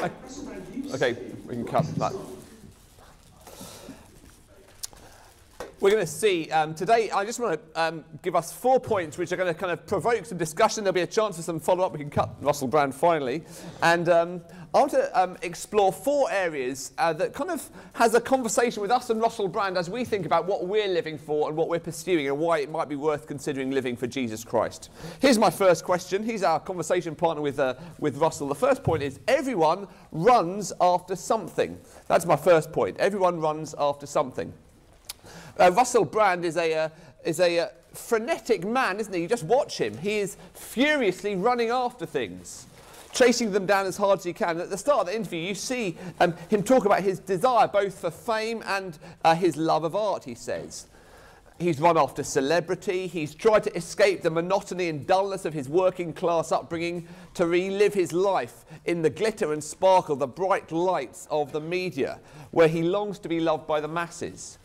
Okay, we can cut that. We're going to see today. I just want to give us 4 points which are going to kind of provoke some discussion. There'll be a chance for some follow-up. We can cut Russell Brand finally. And I want to explore 4 areas that kind of has a conversation with us and Russell Brand as we think about what we're living for and what we're pursuing and why it might be worth considering living for Jesus Christ. Here's my first question. He's our conversation partner with Russell. The first point is everyone runs after something. That's my first point. Everyone runs after something. Russell Brand is a frenetic man, isn't he? You just watch him. He is furiously running after things, chasing them down as hard as he can. At the start of the interview, you see him talk about his desire both for fame and his love of art, he says. He's run after celebrity. He's tried to escape the monotony and dullness of his working class upbringing to relive his life in the glitter and sparkle, the bright lights of the media, where he longs to be loved by the masses.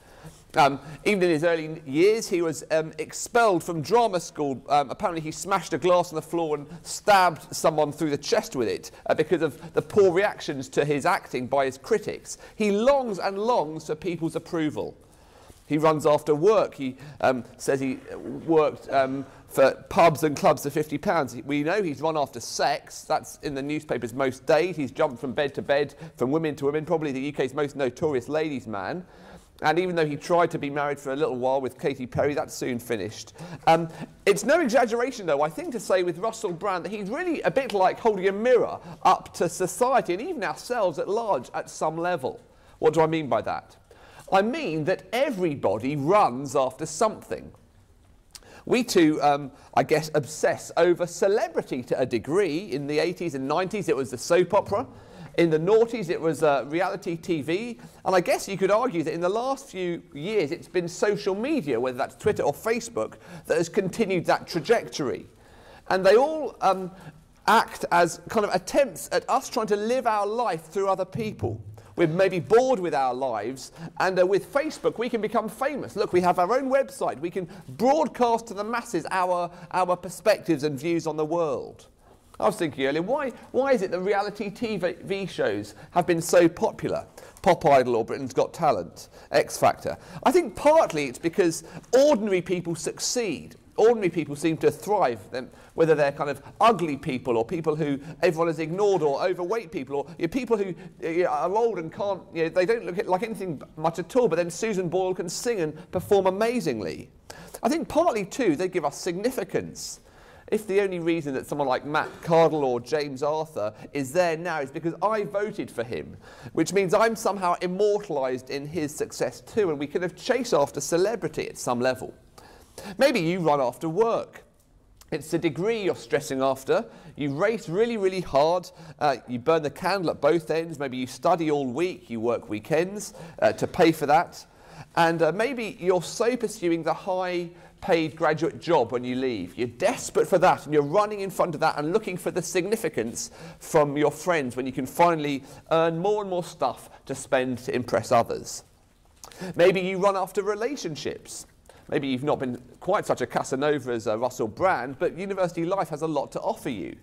Even in his early years, he was expelled from drama school. Apparently, he smashed a glass on the floor and stabbed someone through the chest with it because of the poor reactions to his acting by his critics. He longs and longs for people's approval. He runs after work. He says he worked for pubs and clubs for £50. We know he's run after sex. That's in the newspapers most days. He's jumped from bed to bed, from women to women, probably the UK's most notorious ladies' man. And even though he tried to be married for a little while with Katy Perry, that's soon finished. It's no exaggeration, though, I think, to say with Russell Brand that he's really a bit like holding a mirror up to society and even ourselves at large at some level. What do I mean by that? I mean that everybody runs after something. We too, I guess, obsess over celebrity to a degree. In the 80s and 90s, it was the soap opera. In the noughties, it was reality TV. And I guess you could argue that in the last few years, it's been social media, whether that's Twitter or Facebook, that has continued that trajectory. And they all act as kind of attempts at us trying to live our life through other people. We're maybe bored with our lives, and with Facebook we can become famous. Look, we have our own website. We can broadcast to the masses our perspectives and views on the world. I was thinking earlier, why is it that reality TV shows have been so popular? Pop Idol or Britain's Got Talent, X Factor. I think partly it's because ordinary people succeed. Ordinary people seem to thrive, whether they're kind of ugly people or people who everyone has ignored, or overweight people, or people who are old and can't, they don't look like anything much at all, but then Susan Boyle can sing and perform amazingly. I think partly too they give us significance. If the only reason that someone like Matt Cardle or James Arthur is there now is because I voted for him, which means I'm somehow immortalised in his success too, and we kind of chase after celebrity at some level. Maybe you run after work. It's the degree you're stressing after. You race really, really hard. You burn the candle at both ends. Maybe you study all week. You work weekends to pay for that. And maybe you're so pursuing the high-paid graduate job when you leave. You're desperate for that, and you're running in front of that and looking for the significance from your friends when you can finally earn more and more stuff to spend to impress others. Maybe you run after relationships. Maybe you've not been quite such a Casanova as Russell Brand, but university life has a lot to offer you.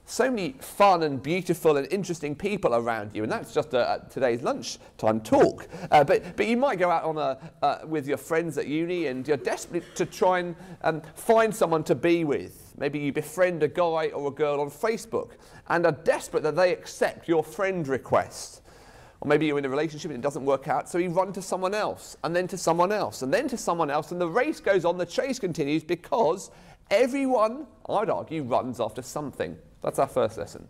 So many fun and beautiful and interesting people around you, and that's just today's lunchtime talk. But you might go out on with your friends at uni, and you're desperate to try and find someone to be with. Maybe you befriend a guy or a girl on Facebook and are desperate that they accept your friend request. Or maybe you're in a relationship and it doesn't work out, so you run to someone else, and then to someone else, and then to someone else, and the race goes on, the chase continues, because everyone, I'd argue, runs after something. That's our first lesson.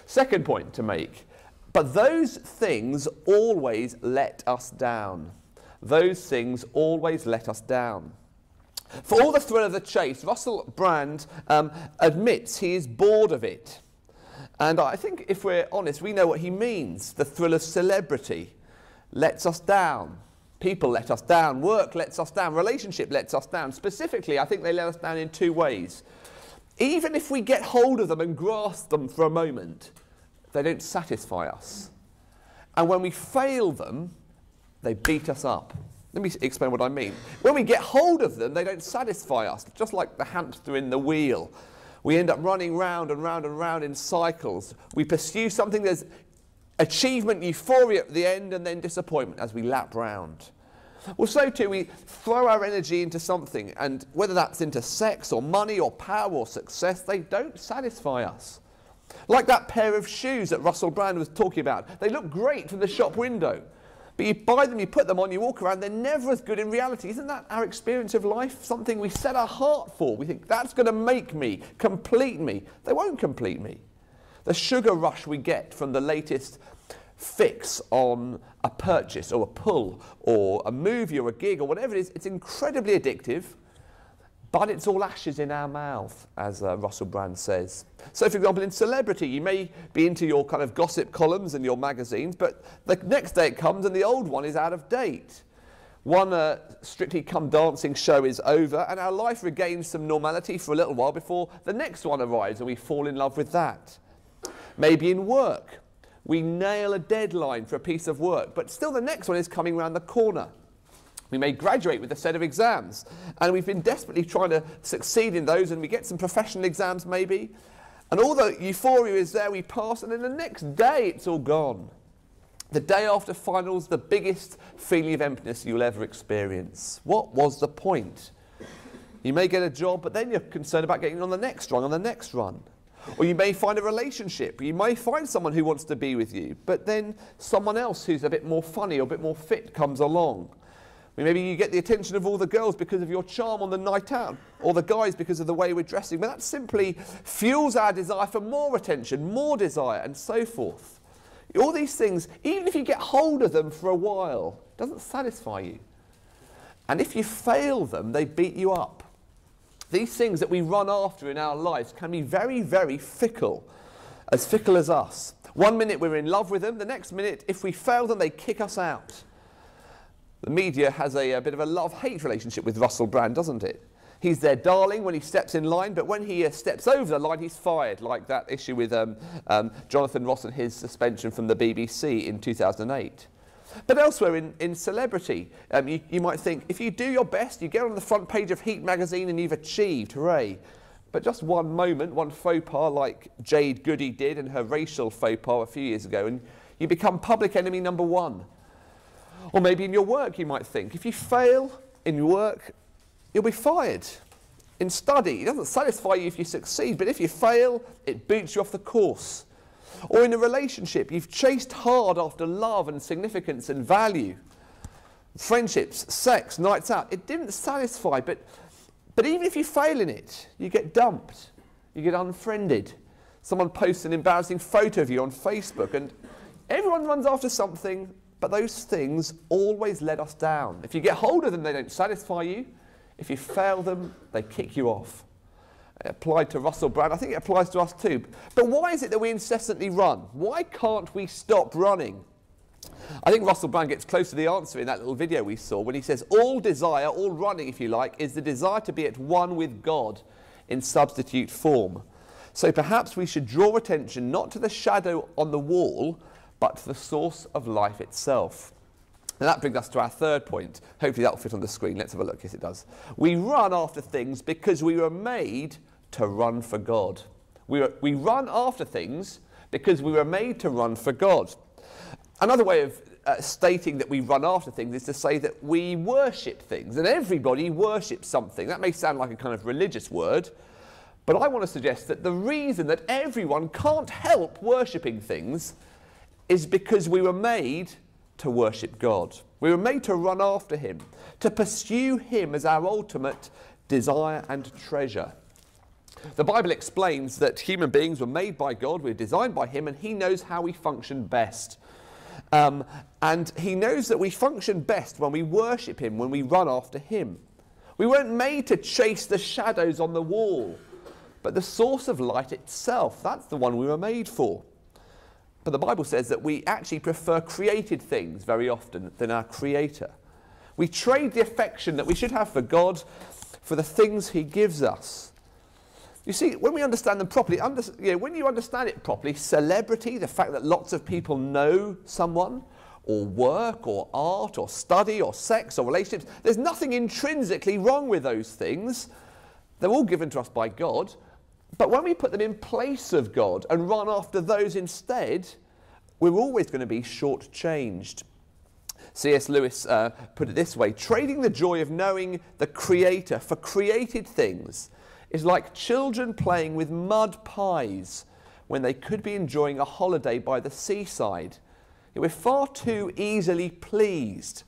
Second point to make, but those things always let us down. Those things always let us down. For all the thrill of the chase, Russell Brand admits he is bored of it. And I think if we're honest, we know what he means. The thrill of celebrity lets us down. People let us down. Work lets us down. Relationship lets us down. Specifically, I think they let us down in 2 ways. Even if we get hold of them and grasp them for a moment, they don't satisfy us. And when we fail them, they beat us up. Let me explain what I mean. When we get hold of them, they don't satisfy us, just like the hamster in the wheel. We end up running round and round and round in cycles. We pursue something, there's Achievement, euphoria at the end, and then disappointment as we lap round. Well, so too, we throw our energy into something, and whether that's into sex or money or power or success, they don't satisfy us. Like that pair of shoes that Russell Brand was talking about. They look great from the shop window, but you buy them, you put them on, you walk around, they're never as good in reality. Isn't that our experience of life? Something we set our heart for. We think, that's going to make me, complete me. They won't complete me. The sugar rush we get from the latest fix on a purchase or a pull or a movie or a gig or whatever it is, it's incredibly addictive, but it's all ashes in our mouth, as Russell Brand says. So, for example, in celebrity, you may be into your kind of gossip columns and your magazines, but the next day it comes and the old one is out of date. One Strictly Come Dancing show is over and our life regains some normality for a little while before the next one arrives and we fall in love with that. Maybe in work, we nail a deadline for a piece of work, but still the next one is coming around the corner. We may graduate with a set of exams, and we've been desperately trying to succeed in those, and we get some professional exams maybe, and all the euphoria is there, we pass, and then the next day it's all gone. The day after finals, the biggest feeling of emptiness you'll ever experience. What was the point? You may get a job, but then you're concerned about getting on the next run, on the next run. Or you may find a relationship, you may find someone who wants to be with you, but then someone else who's a bit more funny or a bit more fit comes along. Maybe you get the attention of all the girls because of your charm on the night out, or the guys because of the way we're dressing, but that simply fuels our desire for more attention, more desire, and so forth. All these things, even if you get hold of them for a while, doesn't satisfy you. And if you fail them, they beat you up. These things that we run after in our lives can be very, very fickle as us. One minute we're in love with them, the next minute, if we fail them, they kick us out. The media has a bit of a love-hate relationship with Russell Brand, doesn't it? He's their darling when he steps in line, but when he steps over the line, he's fired, like that issue with Jonathan Ross and his suspension from the BBC in 2008. But elsewhere in celebrity, you might think, if you do your best, you get on the front page of Heat magazine and you've achieved, hooray. But just one moment, one faux pas like Jade Goody did in her racial faux pas a few years ago, and you become public enemy number one. Or maybe in your work, you might think, if you fail in your work, you'll be fired. In study, it doesn't satisfy you if you succeed, but if you fail, it boots you off the course. Or in a relationship, you've chased hard after love and significance and value. Friendships, sex, nights out, it didn't satisfy, but even if you fail in it, you get dumped, you get unfriended. Someone posts an embarrassing photo of you on Facebook, and everyone runs after something, but those things always let us down. If you get hold of them, they don't satisfy you. If you fail them, they kick you off. It applied to Russell Brand. I think it applies to us too. But why is it that we incessantly run? Why can't we stop running? I think Russell Brand gets close to the answer in that little video we saw when he says, all desire, all running if you like, is the desire to be at one with God in substitute form. So perhaps we should draw attention not to the shadow on the wall, but to the source of life itself. And that brings us to our third point. Hopefully that will fit on the screen. Let's have a look. Yes, it does. We run after things because we were made to run for God. We run after things because we were made to run for God. Another way of stating that we run after things is to say that we worship things, and everybody worships something. That may sound like a kind of religious word, but I want to suggest that the reason that everyone can't help worshipping things is because we were made to worship God. We were made to run after him, to pursue him as our ultimate desire and treasure. The Bible explains that human beings were made by God, we're designed by him, and he knows how we function best. And he knows that we function best when we worship him, when we run after him. We weren't made to chase the shadows on the wall, but the source of light itself. That's the one we were made for. But the Bible says that we actually prefer created things very often than our Creator. We trade the affection that we should have for God for the things he gives us. You see, when we understand them properly, when you understand it properly, celebrity, the fact that lots of people know someone, or work, or art, or study, or sex, or relationships, there's nothing intrinsically wrong with those things. They're all given to us by God. But when we put them in place of God and run after those instead, we're always going to be shortchanged. C.S. Lewis put it this way: trading the joy of knowing the Creator for created things is like children playing with mud pies when they could be enjoying a holiday by the seaside. We're far too easily pleased.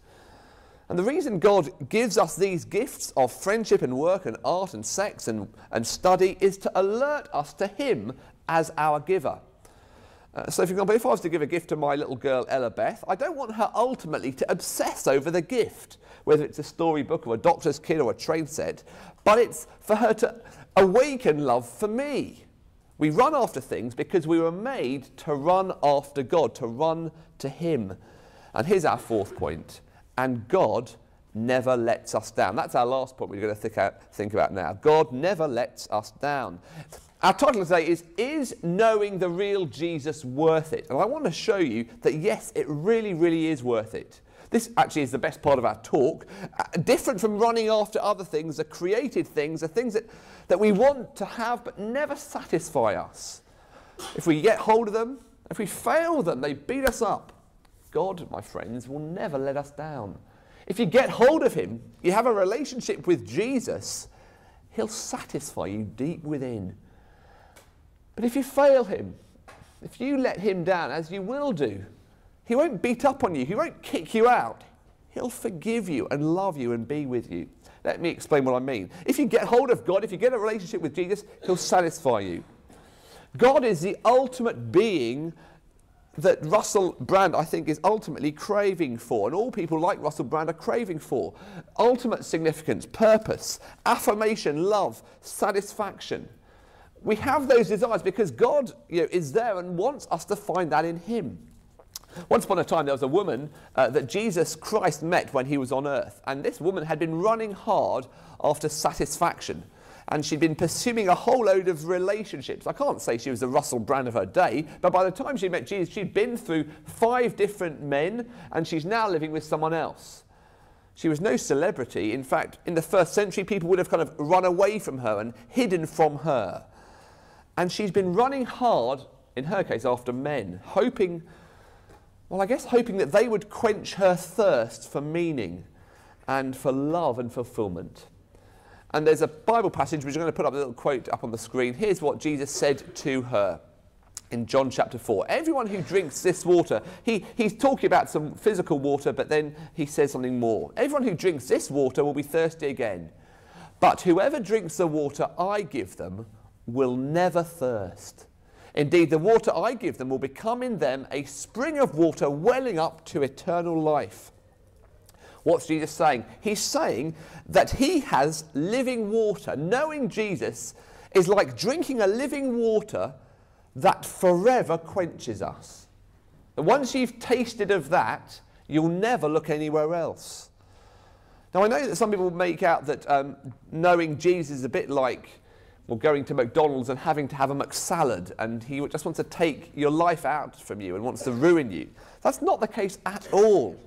And the reason God gives us these gifts of friendship and work and art and sex and study is to alert us to Him as our giver. So, for example, if I was to give a gift to my little girl, Ella Beth, I don't want her ultimately to obsess over the gift, whether it's a storybook or a doctor's kit or a train set, but it's for her to awaken love for me. We run after things because we were made to run after God, to run to Him. And here's our fourth point: and God never lets us down. That's our last point we're going to think about now. God never lets us down. Our title today is knowing the real Jesus worth it? And I want to show you that yes, it really, really is worth it. This actually is the best part of our talk. Different from running after other things, the created things, the things that we want to have but never satisfy us. If we get hold of them, if we fail them, they beat us up. God, my friends, will never let us down. If you get hold of Him, you have a relationship with Jesus, He'll satisfy you deep within. But if you fail Him, if you let Him down, as you will do, He won't beat up on you, He won't kick you out. He'll forgive you and love you and be with you. Let me explain what I mean. If you get hold of God, if you get a relationship with Jesus, He'll satisfy you. God is the ultimate being that Russell Brand, I think, is ultimately craving for, and all people like Russell Brand are craving for. Ultimate significance, purpose, affirmation, love, satisfaction. We have those desires because God, is there and wants us to find that in Him. Once upon a time, there was a woman that Jesus Christ met when He was on earth, and this woman had been running hard after satisfaction, and she'd been pursuing a whole load of relationships. I can't say she was the Russell Brand of her day, but by the time she met Jesus, she'd been through 5 different men, and she's now living with someone else. She was no celebrity. In fact, in the first century, people would have kind of run away from her and hidden from her. And she's been running hard, in her case, after men, hoping that they would quench her thirst for meaning and for love and fulfillment. And there's a Bible passage which I'm going to put up a little quote up on the screen. Here's what Jesus said to her in John chapter 4. Everyone who drinks this water, he's talking about some physical water, but then he says something more. Everyone who drinks this water will be thirsty again. But whoever drinks the water I give them will never thirst. Indeed, the water I give them will become in them a spring of water welling up to eternal life. What's Jesus saying? He's saying that He has living water. Knowing Jesus is like drinking a living water that forever quenches us. And once you've tasted of that, you'll never look anywhere else. Now, I know that some people make out that knowing Jesus is a bit like going to McDonald's and having to have a McSalad, and He just wants to take your life out from you and wants to ruin you. That's not the case at all.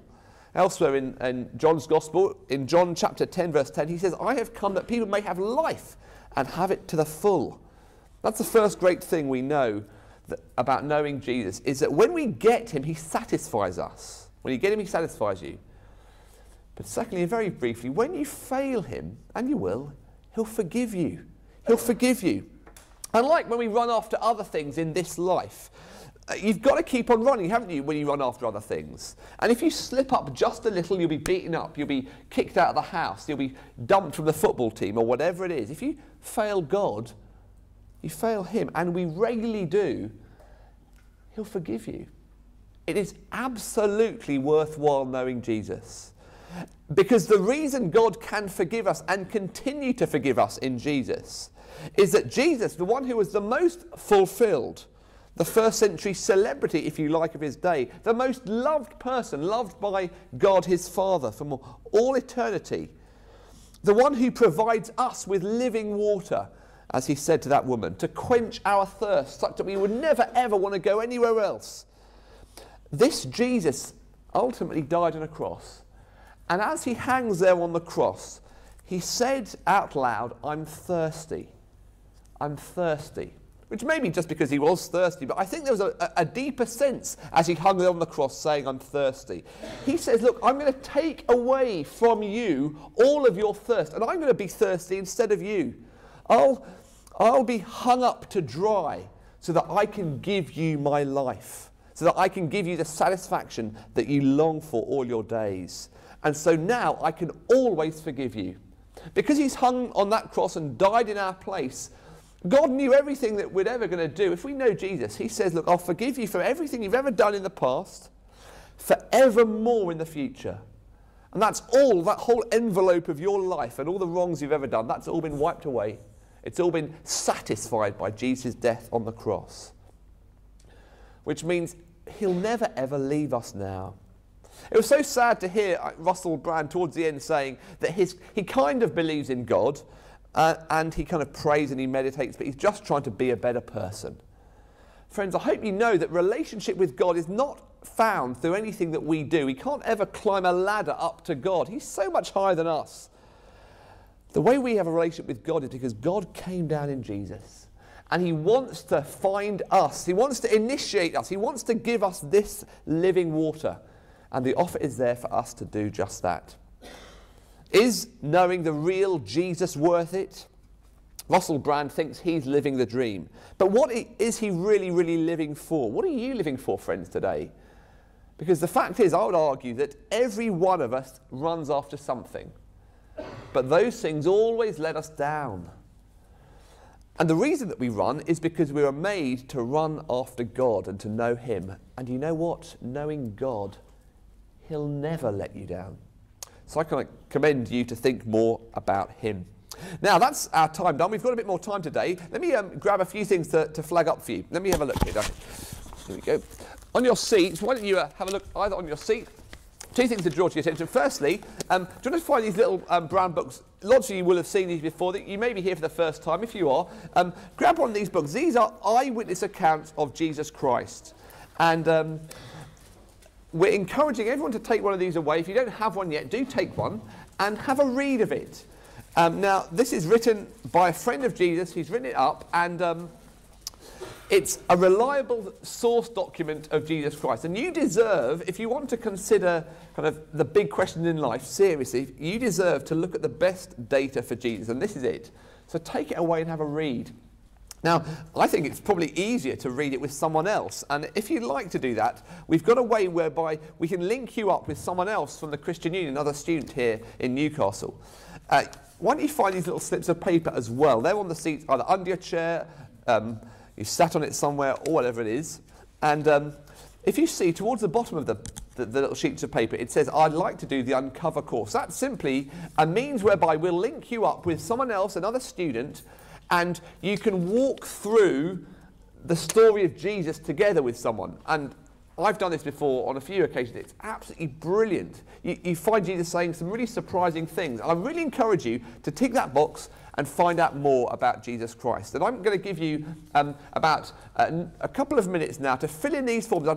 Elsewhere in John's Gospel, in John chapter 10, verse 10, He says, I have come that people may have life and have it to the full. That's the first great thing we know about knowing Jesus, is that when we get Him, He satisfies us. When you get Him, He satisfies you. But secondly, and very briefly, when you fail Him, and you will, He'll forgive you. He'll forgive you. Unlike when we run after other things in this life, you've got to keep on running, haven't you, when you run after other things? And if you slip up just a little, you'll be beaten up, you'll be kicked out of the house, you'll be dumped from the football team or whatever it is. If you fail God, you fail Him, and we regularly do, He'll forgive you. It is absolutely worthwhile knowing Jesus. Because the reason God can forgive us and continue to forgive us in Jesus is that Jesus, the one who was the most fulfilled, the first century celebrity, if you like, of His day, the most loved person, loved by God His Father from all eternity, the one who provides us with living water, as He said to that woman, to quench our thirst such that we would never ever want to go anywhere else. This Jesus ultimately died on a cross. And as He hangs there on the cross, He said out loud, I'm thirsty. I'm thirsty. which may be just because he was thirsty, but I think there was a deeper sense as he hung there on the cross saying, I'm thirsty. He says, look, I'm going to take away from you all of your thirst, and I'm going to be thirsty instead of you. I'll be hung up to dry so that I can give you my life, so that I can give you the satisfaction that you long for all your days. And so now I can always forgive you. Because he's hung on that cross and died in our place, God knew everything that we're ever going to do. If we know Jesus, he says, look, I'll forgive you for everything you've ever done in the past, forevermore in the future. And that's all, that whole envelope of your life and all the wrongs you've ever done, that's all been wiped away. It's all been satisfied by Jesus' death on the cross. Which means he'll never ever leave us now. It was so sad to hear Russell Brand towards the end saying that he kind of believes in God and he kind of prays and he meditates, but he's just trying to be a better person. Friends, I hope you know that relationship with God is not found through anything that we do. We can't ever climb a ladder up to God. He's so much higher than us. The way we have a relationship with God is because God came down in Jesus. And he wants to find us. He wants to initiate us. He wants to give us this living water. And the offer is there for us to do just that. Is knowing the real Jesus worth it? Russell Brand thinks he's living the dream. But what is he really, really living for? What are you living for, friends, today? Because the fact is, I would argue that every one of us runs after something. But those things always let us down. And the reason that we run is because we are made to run after God and to know him. And you know what? Knowing God, he'll never let you down. So I can commend you to think more about him. Now, that's our time done. We've got a bit more time today. Let me grab a few things to flag up for you. Let me have a look here. Here we go. On your seats, why don't you have a look either on your seat. Two things to draw to your attention. Firstly, do you want to find these little brown books? Lots of you will have seen these before. You may be here for the first time. If you are, grab one of these books. These are eyewitness accounts of Jesus Christ. And we're encouraging everyone to take one of these away. If you don't have one yet, do take one and have a read of it. Now, this is written by a friend of Jesus. He's written it up, and it's a reliable source document of Jesus Christ. And you deserve, if you want to consider kind of the big question in life seriously, you deserve to look at the best data for Jesus. And this is it. So take it away and have a read. Now, I think it's probably easier to read it with someone else. And if you'd like to do that, we've got a way whereby we can link you up with someone else from the Christian Union, another student here in Newcastle. Why don't you find these little slips of paper as well? They're on the seats, either under your chair, you sat on it somewhere, or whatever it is. And if you see towards the bottom of the little sheets of paper, it says, I'd like to do the Uncover course. That's simply a means whereby we'll link you up with someone else, another student, and you can walk through the story of Jesus together with someone. And I've done this before on a few occasions. It's absolutely brilliant. You find Jesus saying some really surprising things. And I really encourage you to tick that box and find out more about Jesus Christ. And I'm going to give you about a couple of minutes now to fill in these forms.